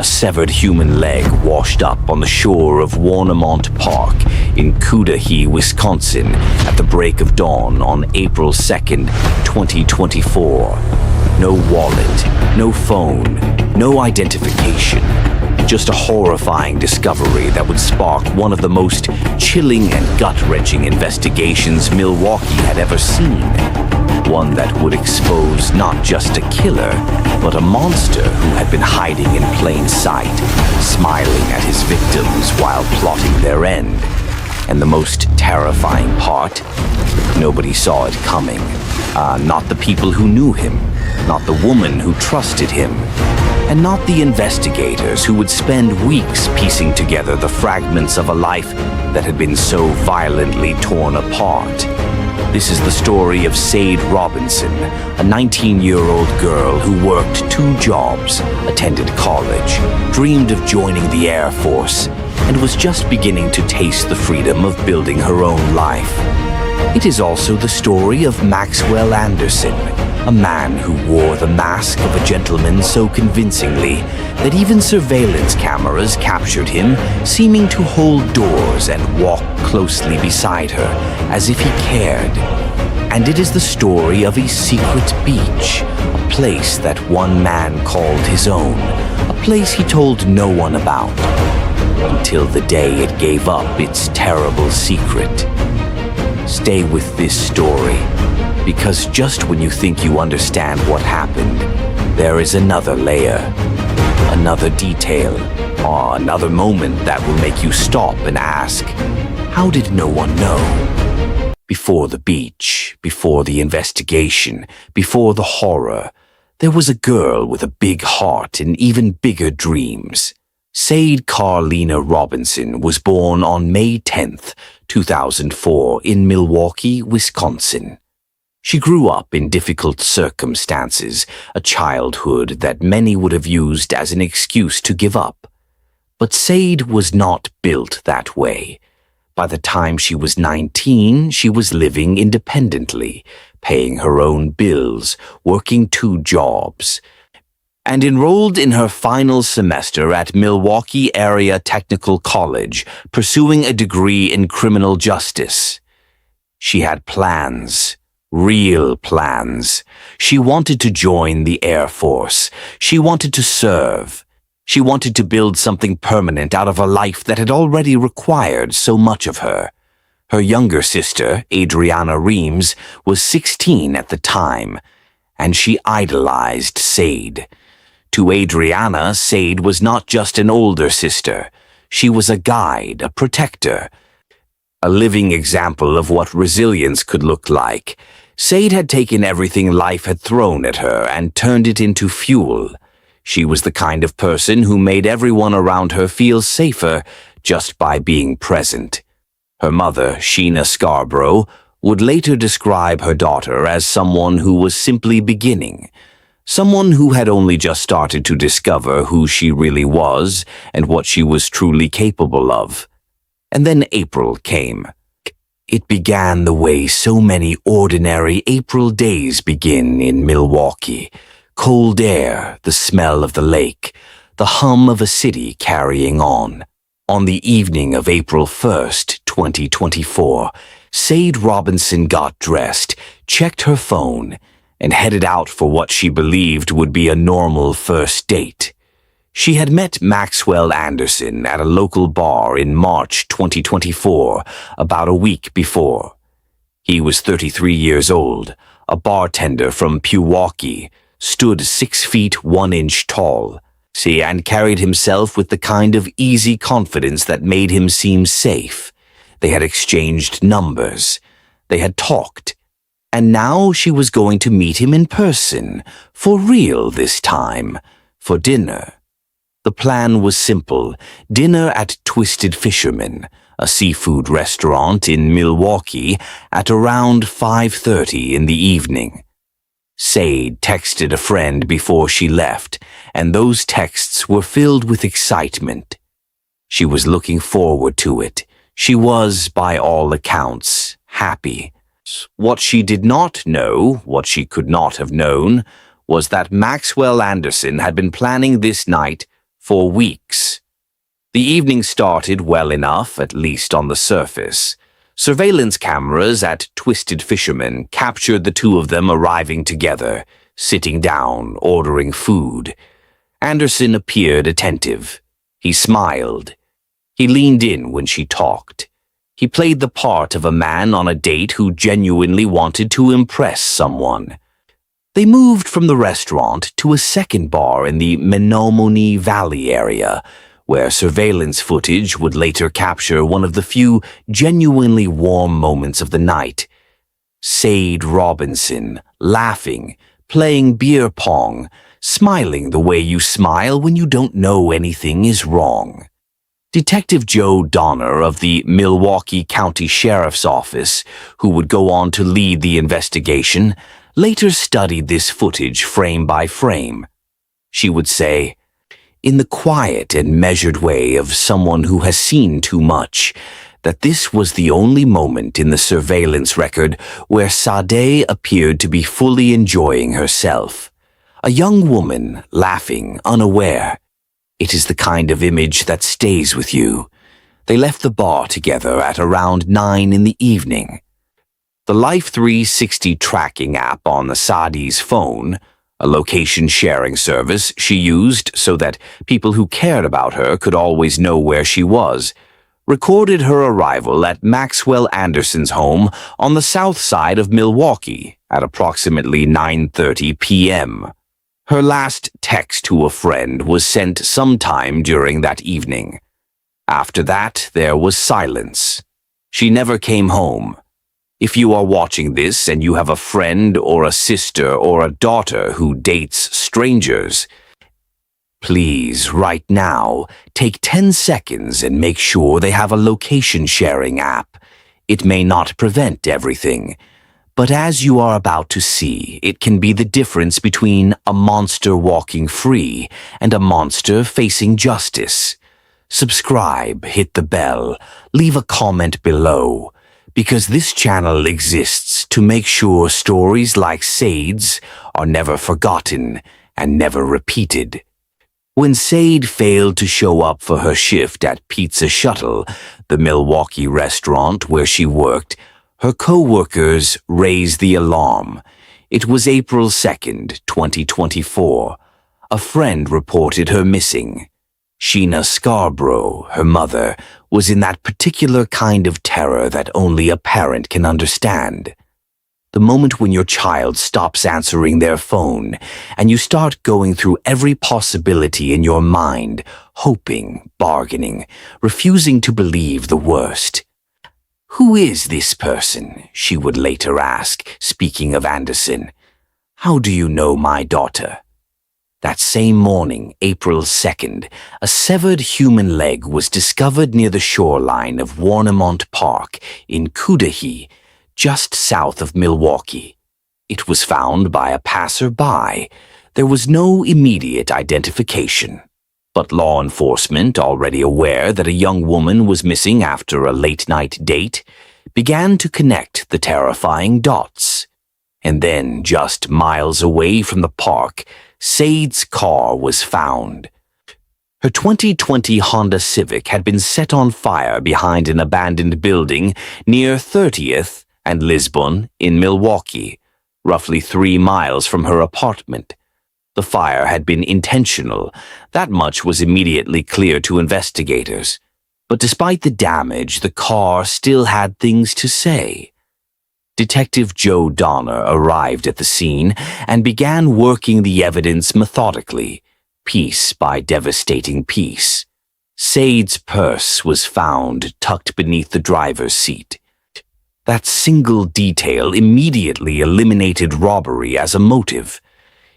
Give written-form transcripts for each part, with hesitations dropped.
A severed human leg washed up on the shore of Warnemont Park in Cudahy, Wisconsin at the break of dawn on April 2nd, 2024. No wallet, no phone, no identification. Just a horrifying discovery that would spark one of the most chilling and gut-wrenching investigations Milwaukee had ever seen. One that would expose not just a killer, but a monster who had been hiding in plain sight, smiling at his victims while plotting their end. And the most terrifying part? Nobody saw it coming. Not the people who knew him, not the woman who trusted him, and not the investigators who would spend weeks piecing together the fragments of a life that had been so violently torn apart. This is the story of Sade Robinson, a 19-year-old girl who worked 2 jobs, attended college, dreamed of joining the Air Force, and was just beginning to taste the freedom of building her own life. It is also the story of Maxwell Anderson, a man who wore the mask of a gentleman so convincingly that even surveillance cameras captured him seeming to hold doors and walk closely beside her as if he cared. And it is the story of a secret beach, a place that one man called his own, a place he told no one about, until the day it gave up its terrible secret. Stay with this story, because just when you think you understand what happened, there is another layer, another detail, or another moment that will make you stop and ask, how did no one know? Before the beach, before the investigation, before the horror, there was a girl with a big heart and even bigger dreams. Sade Carlina Robinson was born on May 10th, 2004 in Milwaukee, Wisconsin. She grew up in difficult circumstances, a childhood that many would have used as an excuse to give up. But Sade was not built that way. By the time she was 19, she was living independently, paying her own bills, working 2 jobs, and enrolled in her final semester at Milwaukee Area Technical College, pursuing a degree in criminal justice. She had plans. Real plans. She wanted to join the Air Force. She wanted to serve. She wanted to build something permanent out of a life that had already required so much of her. Her younger sister, Adriana Reams, was 16 at the time, and she idolized Sade. To Adriana, Sade was not just an older sister. She was a guide, a protector, a living example of what resilience could look like. Sade had taken everything life had thrown at her and turned it into fuel. She was the kind of person who made everyone around her feel safer just by being present. Her mother, Sheena Scarborough, would later describe her daughter as someone who was simply beginning, someone who had only just started to discover who she really was and what she was truly capable of. And then April came. It began the way so many ordinary April days begin in Milwaukee. Cold air, the smell of the lake, the hum of a city carrying on. On the evening of April 1st, 2024, Sade Robinson got dressed, checked her phone, and headed out for what she believed would be a normal first date. She had met Maxwell Anderson at a local bar in March 2024, about a week before. He was 33 years old, a bartender from Milwaukee, stood 6 feet 1 inch tall, and carried himself with the kind of easy confidence that made him seem safe. They had exchanged numbers. They had talked. And now she was going to meet him in person, for real this time, for dinner. The plan was simple: dinner at Twisted Fisherman, a seafood restaurant in Milwaukee, at around 5:30 in the evening. Sade texted a friend before she left, and those texts were filled with excitement. She was looking forward to it. She was, by all accounts, happy. What she did not know, what she could not have known, was that Maxwell Anderson had been planning this night for weeks. The evening started well enough, at least on the surface. Surveillance cameras at Twisted Fisherman captured the two of them arriving together, sitting down, ordering food. Anderson appeared attentive. He smiled. He leaned in when she talked. He played the part of a man on a date who genuinely wanted to impress someone. They moved from the restaurant to a second bar in the Menomonee Valley area, where surveillance footage would later capture one of the few genuinely warm moments of the night. Sade Robinson, laughing, playing beer pong, smiling the way you smile when you don't know anything is wrong. Detective Joe Donner of the Milwaukee County Sheriff's Office, who would go on to lead the investigation, later studied this footage frame by frame. She would say, in the quiet and measured way of someone who has seen too much, that this was the only moment in the surveillance record where Sade appeared to be fully enjoying herself. A young woman, laughing, unaware. It is the kind of image that stays with you. They left the bar together at around 9 in the evening. The Life 360 tracking app on the Sade's phone, a location-sharing service she used so that people who cared about her could always know where she was, recorded her arrival at Maxwell Anderson's home on the south side of Milwaukee at approximately 9:30 p.m. Her last text to a friend was sent sometime during that evening. After that, there was silence. She never came home. If you are watching this and you have a friend or a sister or a daughter who dates strangers, please, right now, take 10 seconds and make sure they have a location-sharing app. It may not prevent everything, but as you are about to see, it can be the difference between a monster walking free and a monster facing justice. Subscribe, hit the bell, leave a comment below, because this channel exists to make sure stories like Sade's are never forgotten and never repeated. When Sade failed to show up for her shift at Pizza Shuttle, the Milwaukee restaurant where she worked, her co-workers raised the alarm. It was April 2nd, 2024. A friend reported her missing. Sheena Scarborough, her mother, was in that particular kind of terror that only a parent can understand. The moment when your child stops answering their phone and you start going through every possibility in your mind, hoping, bargaining, refusing to believe the worst. Who is this person? She would later ask, speaking of Anderson. How do you know my daughter? That same morning, April 2nd, a severed human leg was discovered near the shoreline of Warnemont Park in Cudahy, just south of Milwaukee. It was found by a passerby. There was no immediate identification, but law enforcement, already aware that a young woman was missing after a late-night date, began to connect the terrifying dots. And then, just miles away from the park, Sade's car was found. Her 2020 Honda Civic had been set on fire behind an abandoned building near 30th and Lisbon in Milwaukee, roughly 3 miles from her apartment. The fire had been intentional. That much was immediately clear to investigators. But despite the damage, the car still had things to say. Detective Joe Donner arrived at the scene and began working the evidence methodically, piece by devastating piece. Sade's purse was found tucked beneath the driver's seat. That single detail immediately eliminated robbery as a motive.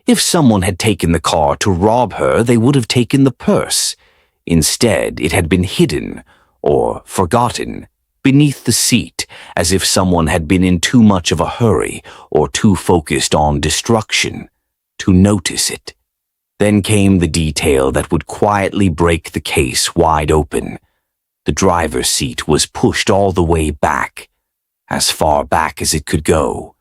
If someone had taken the car to rob her, they would have taken the purse. Instead, it had been hidden, or forgotten, beneath the seat, as if someone had been in too much of a hurry or too focused on destruction to notice it. Then came the detail that would quietly break the case wide open. The driver's seat was pushed all the way back, as far back as it could go.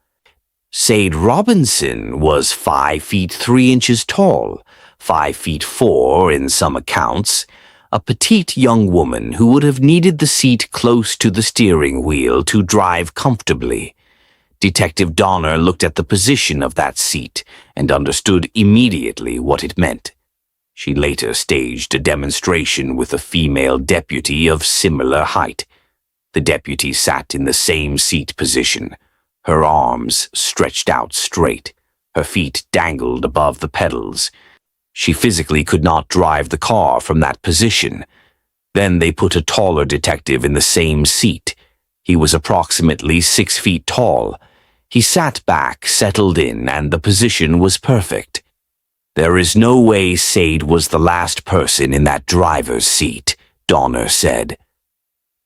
Sade Robinson was 5 feet 3 inches tall, 5'4" in some accounts, a petite young woman who would have needed the seat close to the steering wheel to drive comfortably. Detective Donner looked at the position of that seat and understood immediately what it meant. She later staged a demonstration with a female deputy of similar height. The deputy sat in the same seat position, her arms stretched out straight, her feet dangled above the pedals. She physically could not drive the car from that position. Then they put a taller detective in the same seat. He was approximately 6 feet tall. He sat back, settled in, and the position was perfect. "There is no way Sade was the last person in that driver's seat," Donner said.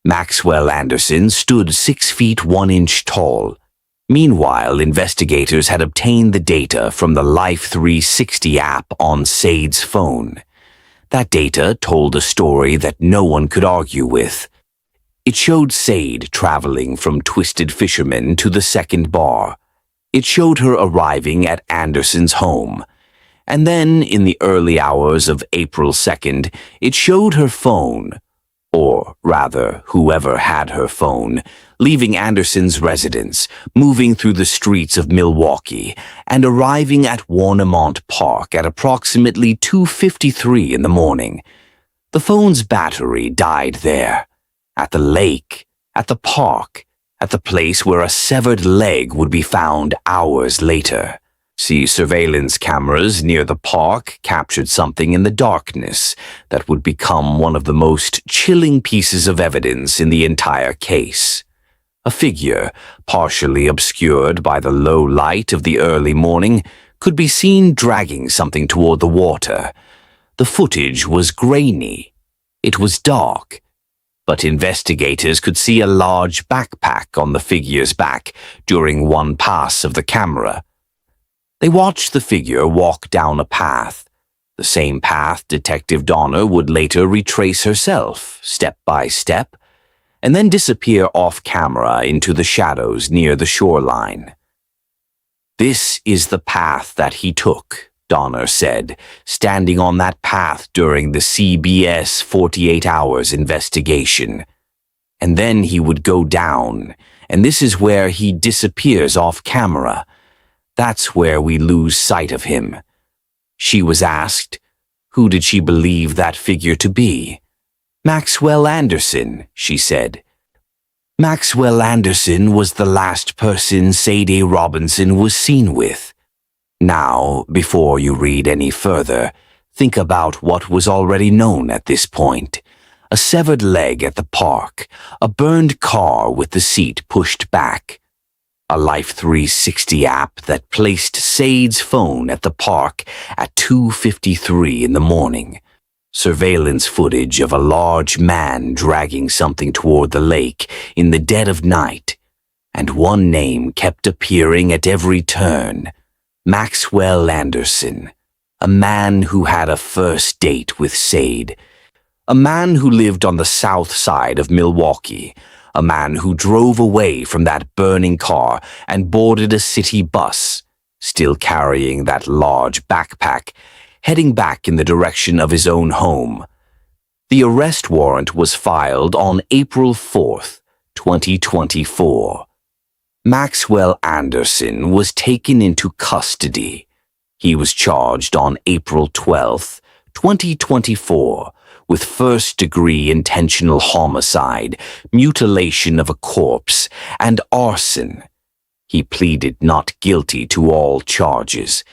Maxwell Anderson stood 6 feet 1 inch tall. Meanwhile, investigators had obtained the data from the Life 360 app on Sade's phone. That data told a story that no one could argue with. It showed Sade traveling from Twisted Fisherman to the second bar. It showed her arriving at Anderson's home. And then, in the early hours of April 2nd, it showed her phone, or rather, whoever had her phone, leaving Anderson's residence, moving through the streets of Milwaukee, and arriving at Warnemont Park at approximately 2:53 in the morning. The phone's battery died there, at the lake, at the park, at the place where a severed leg would be found hours later. See, surveillance cameras near the park captured something in the darkness that would become one of the most chilling pieces of evidence in the entire case. A figure, partially obscured by the low light of the early morning, could be seen dragging something toward the water. The footage was grainy. It was dark, but investigators could see a large backpack on the figure's back during one pass of the camera. They watched the figure walk down a path, the same path Detective Donner would later retrace herself, step by step, and then disappear off-camera into the shadows near the shoreline. "This is the path that he took," Donner said, standing on that path during the CBS 48 Hours investigation. "And then he would go down, and this is where he disappears off-camera. That's where we lose sight of him." She was asked, who did she believe that figure to be? "Maxwell Anderson," she said. Maxwell Anderson was the last person Sade Robinson was seen with. Now, before you read any further, think about what was already known at this point. A severed leg at the park, a burned car with the seat pushed back, a Life 360 app that placed Sade's phone at the park at 2:53 in the morning, surveillance footage of a large man dragging something toward the lake in the dead of night, and one name kept appearing at every turn: Maxwell Anderson, a man who had a first date with Sade, a man who lived on the south side of Milwaukee, a man who drove away from that burning car and boarded a city bus, still carrying that large backpack, heading back in the direction of his own home. The arrest warrant was filed on April 4th, 2024. Maxwell Anderson was taken into custody. He was charged on April 12th, 2024, with first-degree intentional homicide, mutilation of a corpse, and arson. He pleaded not guilty to all charges.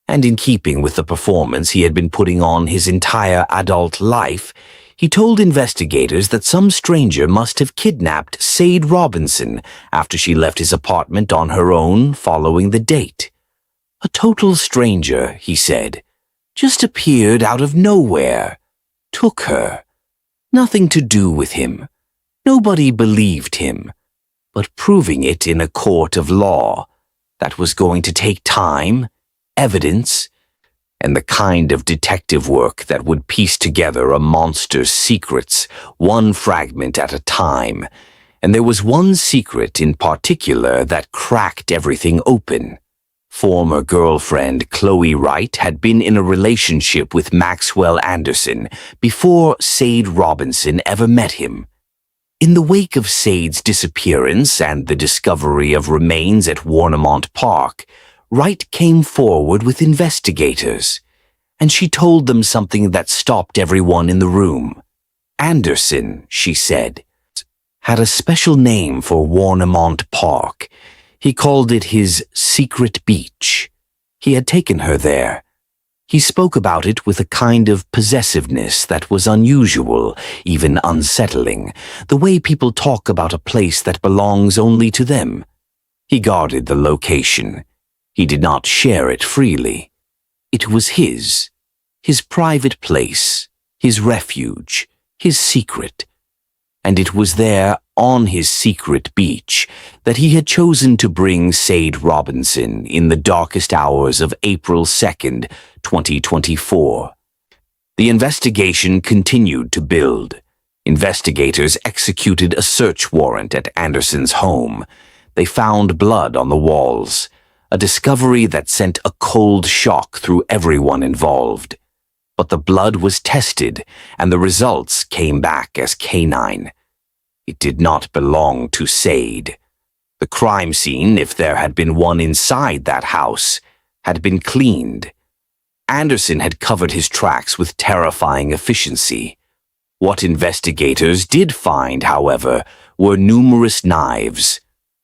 And in keeping with the performance he had been putting on his entire adult life, he told investigators that some stranger must have kidnapped Sade Robinson after she left his apartment on her own following the date. A total stranger, he said, just appeared out of nowhere. Took her. Nothing to do with him. Nobody believed him. But proving it in a court of law, that was going to take time, evidence, and the kind of detective work that would piece together a monster's secrets, one fragment at a time. And there was one secret in particular that cracked everything open. Former girlfriend Chloe Wright had been in a relationship with Maxwell Anderson before Sade Robinson ever met him. In the wake of Sade's disappearance and the discovery of remains at Warnemont Park, Wright came forward with investigators, and she told them something that stopped everyone in the room. Anderson, she said, had a special name for Warnemont Park. He called it his secret beach. He had taken her there. He spoke about it with a kind of possessiveness that was unusual, even unsettling, the way people talk about a place that belongs only to them. He guarded the location. He did not share it freely. It was his private place, his refuge, his secret. And it was there, on his secret beach, that he had chosen to bring Sade Robinson in the darkest hours of April 2nd, 2024. The investigation continued to build. Investigators executed a search warrant at Anderson's home. They found blood on the walls, a discovery that sent a cold shock through everyone involved. But the blood was tested, and the results came back as canine. It did not belong to Sade. The crime scene, if there had been one inside that house, had been cleaned. Anderson had covered his tracks with terrifying efficiency. What investigators did find, however, were numerous knives.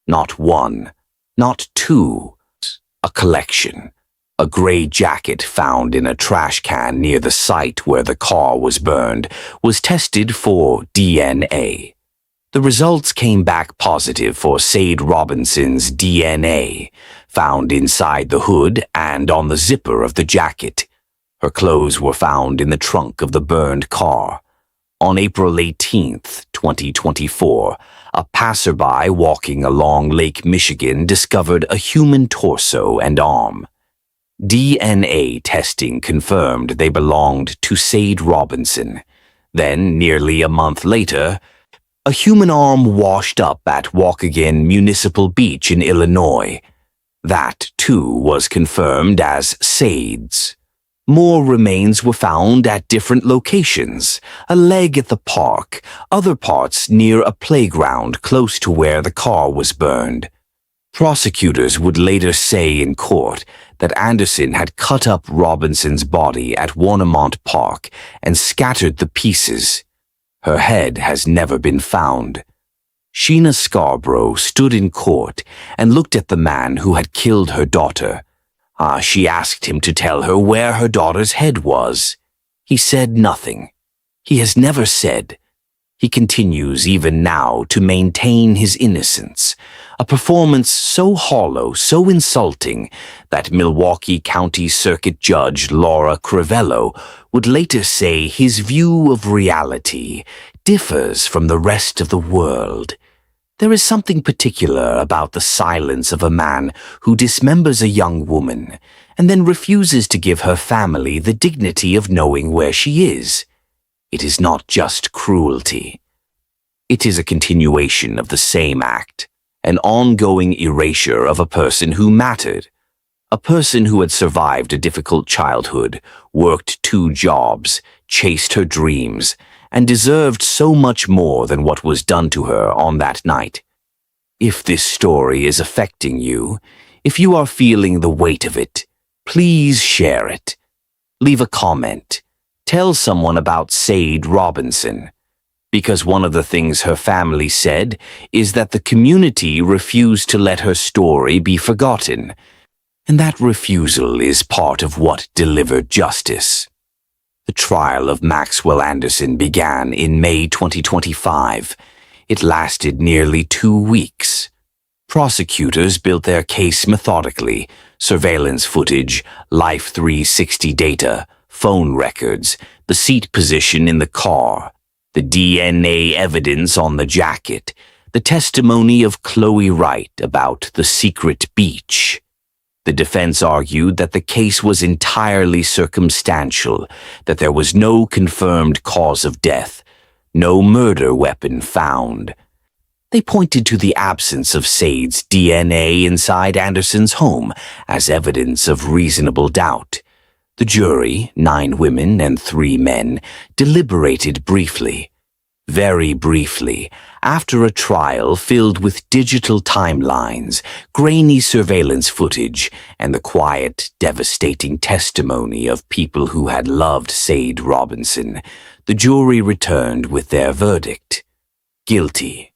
Not one, not two, a collection. A gray jacket found in a trash can near the site where the car was burned was tested for DNA. The results came back positive for Sade Robinson's DNA, found inside the hood and on the zipper of the jacket. Her clothes were found in the trunk of the burned car. On April 18th, 2024, a passerby walking along Lake Michigan discovered a human torso and arm. DNA testing confirmed they belonged to Sade Robinson. Then, nearly a month later, a human arm washed up at Waukegan Municipal Beach in Illinois. That, too, was confirmed as Sade's. More remains were found at different locations, a leg at the park, other parts near a playground close to where the car was burned. Prosecutors would later say in court that Anderson had cut up Robinson's body at Warnemont Park and scattered the pieces. Her head has never been found. Sheena Scarborough stood in court and looked at the man who had killed her daughter. She asked him to tell her where her daughter's head was. He said nothing. He has never said. He continues even now to maintain his innocence, a performance so hollow, so insulting, that Milwaukee County Circuit Judge Laura Crivello would later say his view of reality differs from the rest of the world. There is something particular about the silence of a man who dismembers a young woman and then refuses to give her family the dignity of knowing where she is. It is not just cruelty. It is a continuation of the same act, an ongoing erasure of a person who mattered, a person who had survived a difficult childhood, worked 2 jobs, chased her dreams, and deserved so much more than what was done to her on that night. If this story is affecting you, if you are feeling the weight of it, please share it. Leave a comment. Tell someone about Sade Robinson. Because one of the things her family said is that the community refused to let her story be forgotten, and that refusal is part of what delivered justice. The trial of Maxwell Anderson began in May 2025. It lasted nearly 2 weeks. Prosecutors built their case methodically: surveillance footage, Life 360 data, phone records, the seat position in the car, the DNA evidence on the jacket, the testimony of Chloe Wright about the secret beach. The defense argued that the case was entirely circumstantial, that there was no confirmed cause of death, no murder weapon found. They pointed to the absence of Sade's DNA inside Anderson's home as evidence of reasonable doubt. The jury, 9 women and 3 men, deliberated briefly. Very briefly, after a trial filled with digital timelines, grainy surveillance footage, and the quiet, devastating testimony of people who had loved Sade Robinson, the jury returned with their verdict. Guilty.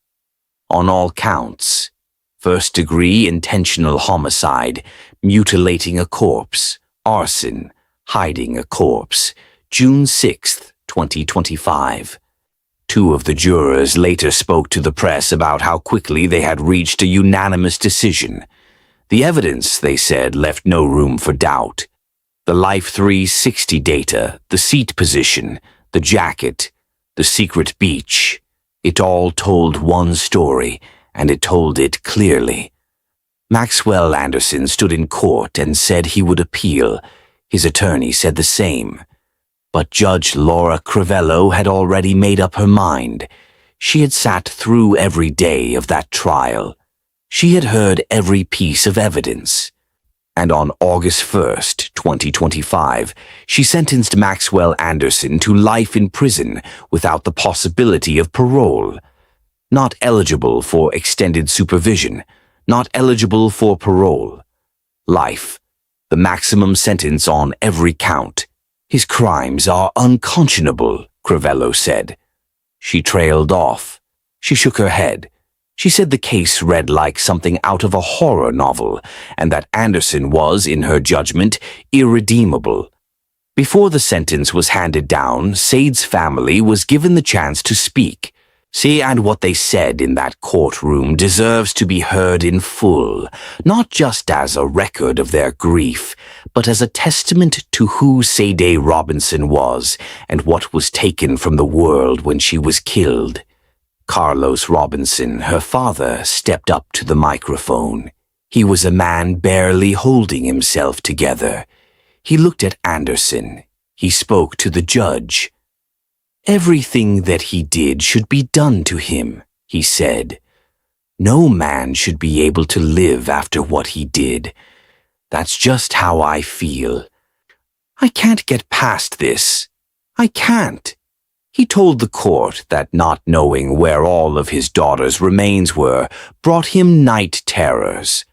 On all counts. First-degree intentional homicide, mutilating a corpse, arson, hiding a corpse, June 6, 2025. 2 of the jurors later spoke to the press about how quickly they had reached a unanimous decision. The evidence, they said, left no room for doubt. The Life 360 data, the seat position, the jacket, the secret beach, it all told one story, and it told it clearly. Maxwell Anderson stood in court and said he would appeal. His attorney said the same. But Judge Laura Crivello had already made up her mind. She had sat through every day of that trial. She had heard every piece of evidence. And on August 1st, 2025, she sentenced Maxwell Anderson to life in prison without the possibility of parole. Not eligible for extended supervision, not eligible for parole. Life, the maximum sentence on every count. His crimes are unconscionable, Crivello said. She trailed off. She shook her head. She said the case read like something out of a horror novel, and that Anderson was, in her judgment, irredeemable. Before the sentence was handed down, Sade's family was given the chance to speak. See, and what they said in that courtroom deserves to be heard in full, not just as a record of their grief, but as a testament to who Sade Robinson was and what was taken from the world when she was killed. Carlos Robinson, her father, stepped up to the microphone. He was a man barely holding himself together. He looked at Anderson. He spoke to the judge. Everything that he did should be done to him, he said. No man should be able to live after what he did. That's just how I feel. I can't get past this. I can't. He told the court that not knowing where all of his daughter's remains were brought him night terrors,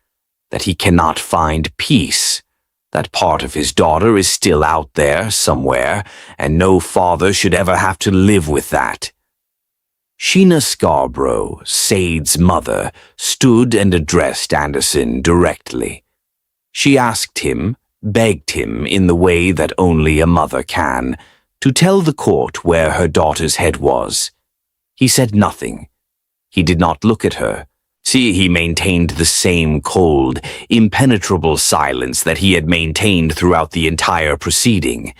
that he cannot find peace. That part of his daughter is still out there somewhere, and no father should ever have to live with that. Sheena Scarborough, Sade's mother, stood and addressed Anderson directly. She asked him, begged him in the way that only a mother can, to tell the court where her daughter's head was. He said nothing. He did not look at her. See, he maintained the same cold, impenetrable silence that he had maintained throughout the entire proceeding.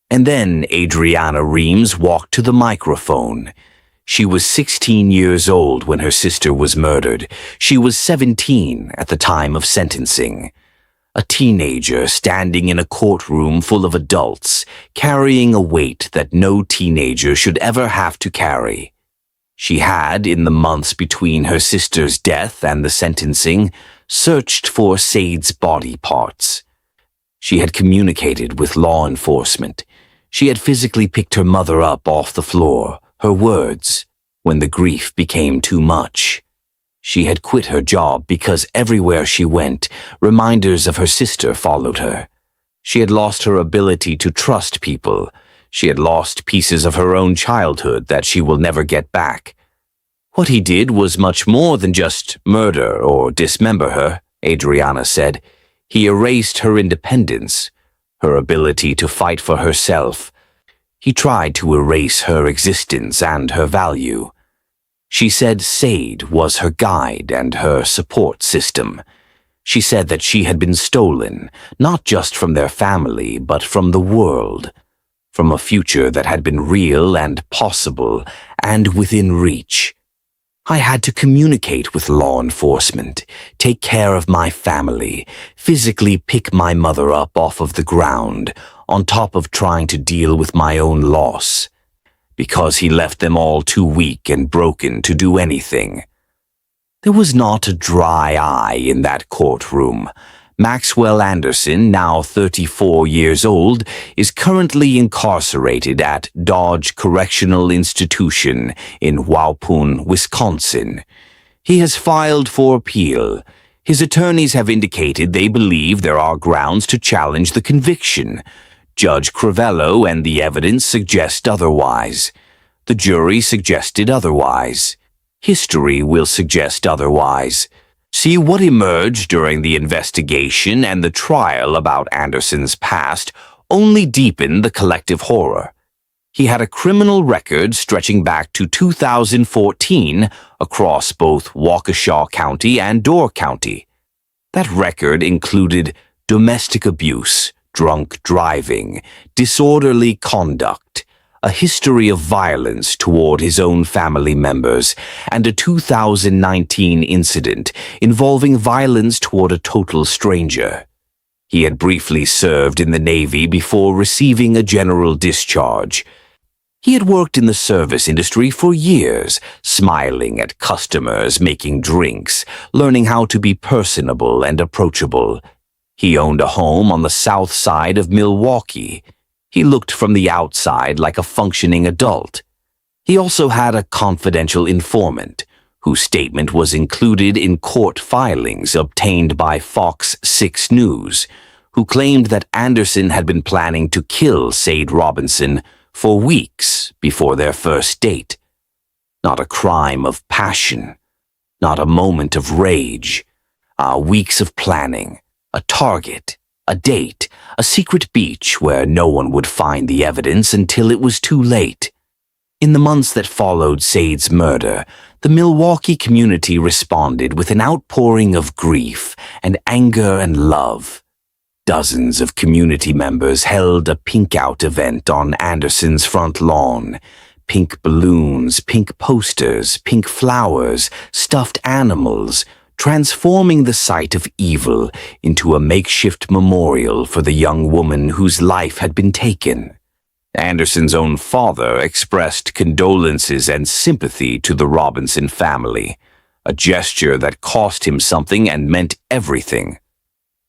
And then Adriana Reams walked to the microphone. She was 16 years old when her sister was murdered. She was 17 at the time of sentencing. A teenager standing in a courtroom full of adults, carrying a weight that no teenager should ever have to carry. She had, in the months between her sister's death and the sentencing, searched for Sade's body parts. She had communicated with law enforcement. She had physically picked her mother up off the floor, her words, when the grief became too much. She had quit her job because everywhere she went, reminders of her sister followed her. She had lost her ability to trust people. She had lost pieces of her own childhood that she will never get back. What he did was much more than just murder or dismember her, Adriana said. He erased her independence, her ability to fight for herself. He tried to erase her existence and her value. She said Sade was her guide and her support system. She said that she had been stolen, not just from their family, but from the world. From a future that had been real and possible and within reach. I had to communicate with law enforcement, take care of my family, physically pick my mother up off of the ground, on top of trying to deal with my own loss. Because he left them all too weak and broken to do anything. There was not a dry eye in that courtroom. Maxwell Anderson, now 34 years old, is currently incarcerated at Dodge Correctional Institution in Waupun, Wisconsin. He has filed for appeal. His attorneys have indicated they believe there are grounds to challenge the conviction. Judge Crivello and the evidence suggest otherwise. The jury suggested otherwise. History will suggest otherwise. See what emerged during the investigation and the trial about Anderson's past only deepened the collective horror. He had a criminal record stretching back to 2014 across both Waukesha County and Door County. That record included domestic abuse, drunk driving, disorderly conduct, a history of violence toward his own family members, and a 2019 incident involving violence toward a total stranger. He had briefly served in the Navy before receiving a general discharge. He had worked in the service industry for years, smiling at customers, making drinks, learning how to be personable and approachable. He owned a home on the south side of Milwaukee. He looked from the outside like a functioning adult. He also had a confidential informant, whose statement was included in court filings obtained by Fox 6 News, who claimed that Anderson had been planning to kill Sade Robinson for weeks before their first date. Not a crime of passion, not a moment of rage, weeks of planning, a target, a date, a secret beach where no one would find the evidence until it was too late. In the months that followed Sade's murder, the Milwaukee community responded with an outpouring of grief and anger and love. Dozens of community members held a pink-out event on Anderson's front lawn. Pink balloons, pink posters, pink flowers, stuffed animals, transforming the site of evil into a makeshift memorial for the young woman whose life had been taken. Anderson's own father expressed condolences and sympathy to the Robinson family, a gesture that cost him something and meant everything.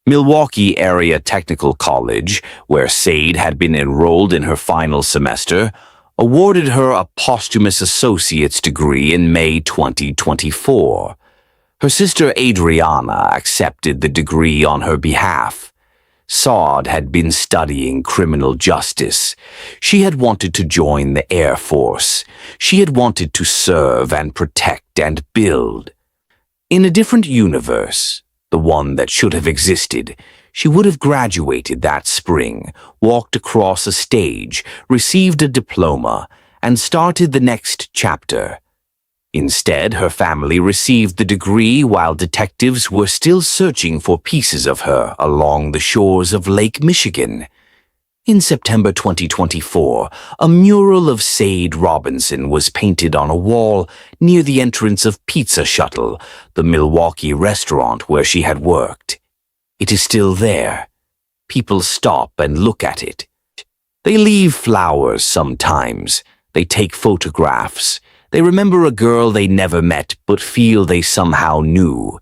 Milwaukee Area Technical College, where Sade had been enrolled in her final semester, awarded her a posthumous associate's degree in May 2024. Her sister Adriana accepted the degree on her behalf. Sade had been studying criminal justice. She had wanted to join the Air Force. She had wanted to serve and protect and build. In a different universe, the one that should have existed, she would have graduated that spring, walked across a stage, received a diploma, and started the next chapter. Instead, her family received the degree while detectives were still searching for pieces of her along the shores of Lake Michigan. In September 2024, a mural of Sade Robinson was painted on a wall near the entrance of Pizza Shuttle, the Milwaukee restaurant where she had worked. It is still there. People stop and look at it. They leave flowers sometimes. They take photographs. They remember a girl they never met but feel they somehow knew,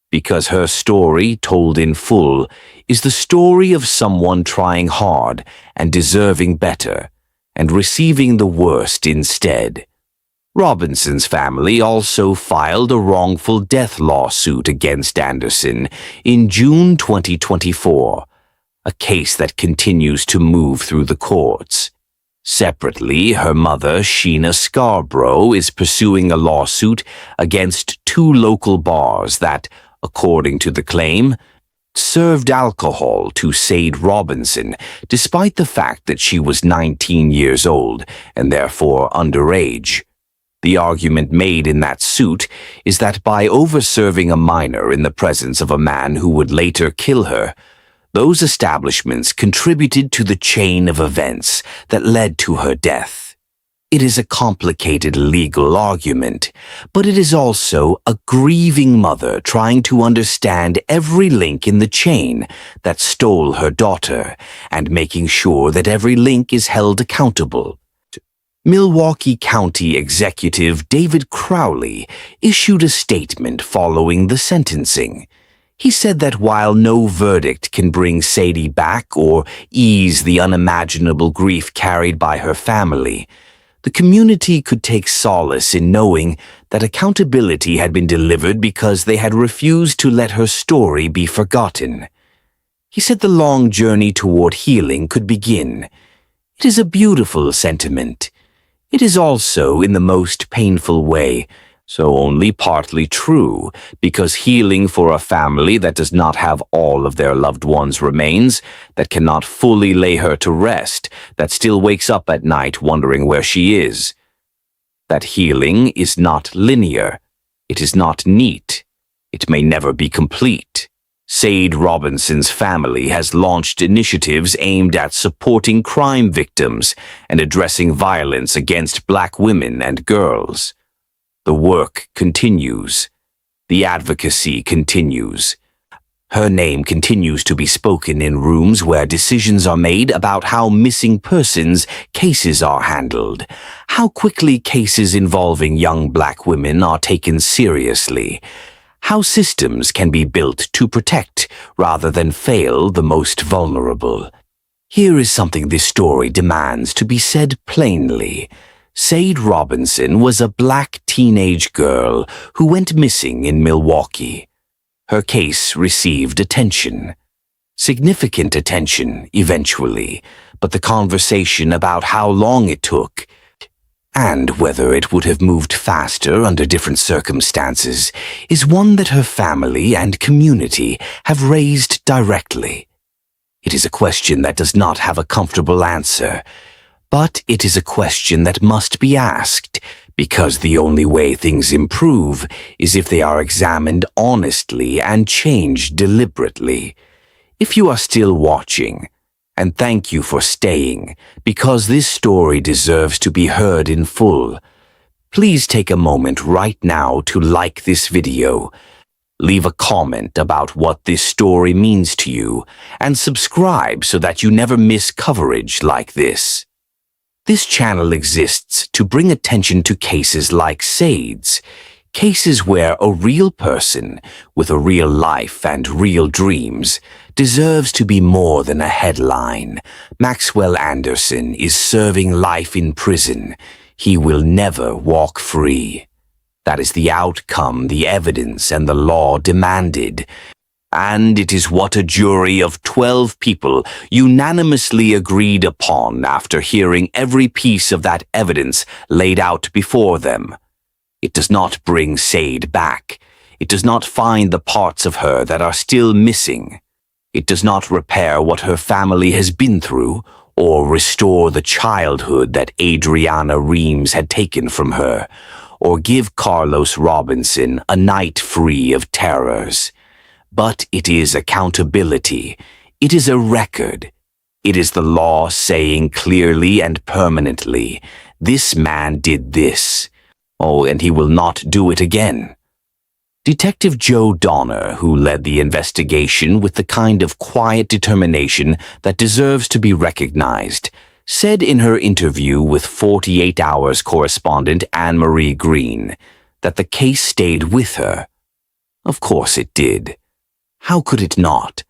because her story, told in full, is the story of someone trying hard and deserving better, and receiving the worst instead. Robinson's family also filed a wrongful death lawsuit against Anderson in June 2024, a case that continues to move through the courts. Separately, her mother, Sheena Scarborough, is pursuing a lawsuit against 2 local bars that, according to the claim, served alcohol to Sade Robinson, despite the fact that she was 19 years old and therefore underage. The argument made in that suit is that by over-serving a minor in the presence of a man who would later kill her, those establishments contributed to the chain of events that led to her death. It is a complicated legal argument, but it is also a grieving mother trying to understand every link in the chain that stole her daughter and making sure that every link is held accountable. Milwaukee County Executive David Crowley issued a statement following the sentencing. He said that while no verdict can bring Sade back or ease the unimaginable grief carried by her family, the community could take solace in knowing that accountability had been delivered because they had refused to let her story be forgotten. He said the long journey toward healing could begin. It is a beautiful sentiment. It is also, in the most painful way, so only partly true, because healing for a family that does not have all of their loved ones' remains, that cannot fully lay her to rest, that still wakes up at night wondering where she is. That healing is not linear. It is not neat. It may never be complete. Sade Robinson's family has launched initiatives aimed at supporting crime victims and addressing violence against Black women and girls. The work continues. The advocacy continues. Her name continues to be spoken in rooms where decisions are made about how missing persons cases are handled, how quickly cases involving young Black women are taken seriously, how systems can be built to protect rather than fail the most vulnerable. Here is something this story demands to be said plainly. Sade Robinson was a Black teenage girl who went missing in Milwaukee. Her case received attention. Significant attention, eventually, but the conversation about how long it took and whether it would have moved faster under different circumstances is one that her family and community have raised directly. It is a question that does not have a comfortable answer, but it is a question that must be asked, because the only way things improve is if they are examined honestly and changed deliberately. If you are still watching, and thank you for staying, because this story deserves to be heard in full, please take a moment right now to like this video, leave a comment about what this story means to you, and subscribe so that you never miss coverage like this. This channel exists to bring attention to cases like Sade's, cases where a real person with a real life and real dreams deserves to be more than a headline. Maxwell Anderson is serving life in prison. He will never walk free. That is the outcome the evidence and the law demanded. And it is what a jury of 12 people unanimously agreed upon after hearing every piece of that evidence laid out before them. It does not bring Sade back. It does not find the parts of her that are still missing. It does not repair what her family has been through or restore the childhood that Adriana Reams had taken from her, or give Carlos Robinson a night free of terrors. But it is accountability. It is a record. It is the law saying clearly and permanently, this man did this. Oh, and he will not do it again. Detective Joe Donner, who led the investigation with the kind of quiet determination that deserves to be recognized, said in her interview with 48 Hours correspondent Anne-Marie Green that the case stayed with her. Of course it did. How could it not?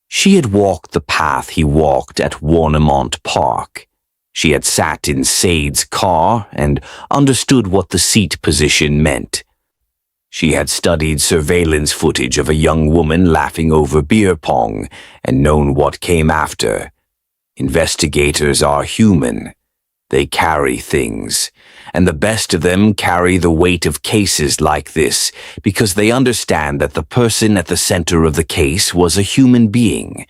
She had walked the path he walked at Warnemont Park. She had sat in Sade's car and understood what the seat position meant. She had studied surveillance footage of a young woman laughing over beer pong and known what came after. Investigators are human. They carry things, and the best of them carry the weight of cases like this because they understand that the person at the center of the case was a human being,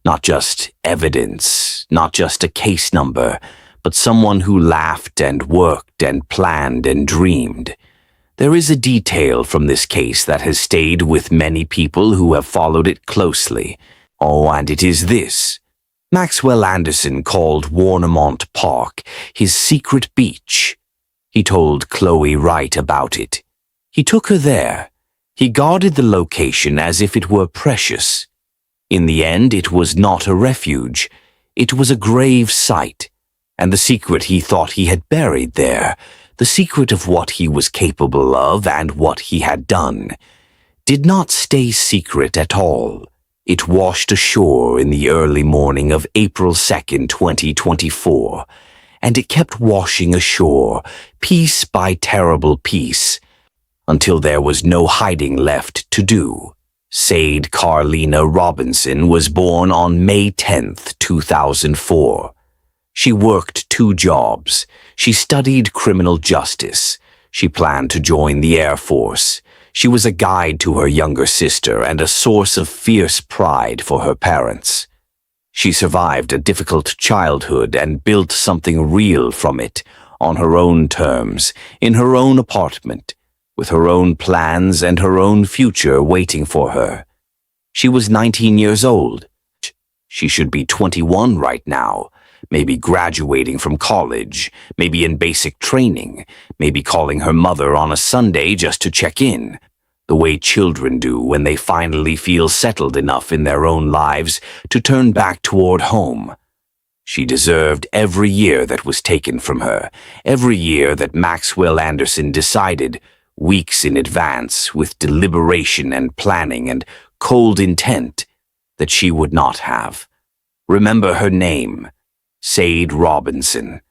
not just evidence, not just a case number, but someone who laughed and worked and planned and dreamed. There is a detail from this case that has stayed with many people who have followed it closely. Oh, and it is this. Maxwell Anderson called Warnemont Park his secret beach. He told Chloe Wright about it. He took her there. He guarded the location as if it were precious. In the end, it was not a refuge. It was a grave site. And the secret he thought he had buried there, the secret of what he was capable of and what he had done, did not stay secret at all. It washed ashore in the early morning of April 2nd, 2024, and it kept washing ashore, piece by terrible piece, until there was no hiding left to do. Sade Carlina Robinson was born on May 10th, 2004. She worked 2 jobs. She studied criminal justice. She planned to join the Air Force. She was a guide to her younger sister and a source of fierce pride for her parents. She survived a difficult childhood and built something real from it, on her own terms, in her own apartment, with her own plans and her own future waiting for her. She was 19 years old. She should be 21 right now, maybe graduating from college, maybe in basic training, maybe calling her mother on a Sunday just to check in, the way children do when they finally feel settled enough in their own lives to turn back toward home. She deserved every year that was taken from her, every year that Maxwell Anderson decided, weeks in advance, with deliberation and planning and cold intent, that she would not have. Remember her name, Sade Robinson.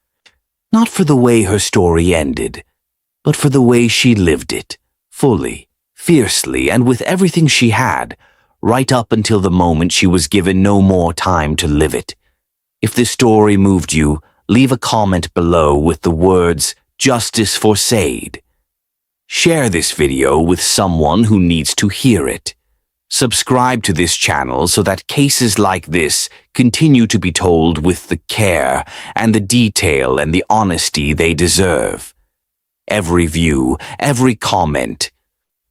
Not for the way her story ended, but for the way she lived it, fully, fiercely, and with everything she had, right up until the moment she was given no more time to live it. If this story moved you, leave a comment below with the words, "Justice for Sade." Share this video with someone who needs to hear it. Subscribe to this channel so that cases like this continue to be told with the care and the detail and the honesty they deserve. Every view, every comment,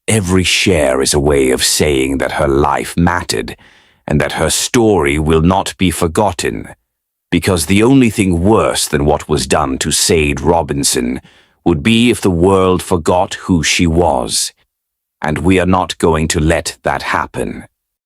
every share is a way of saying that her life mattered and that her story will not be forgotten. Because the only thing worse than what was done to Sade Robinson would be if the world forgot who she was. And we are not going to let that happen.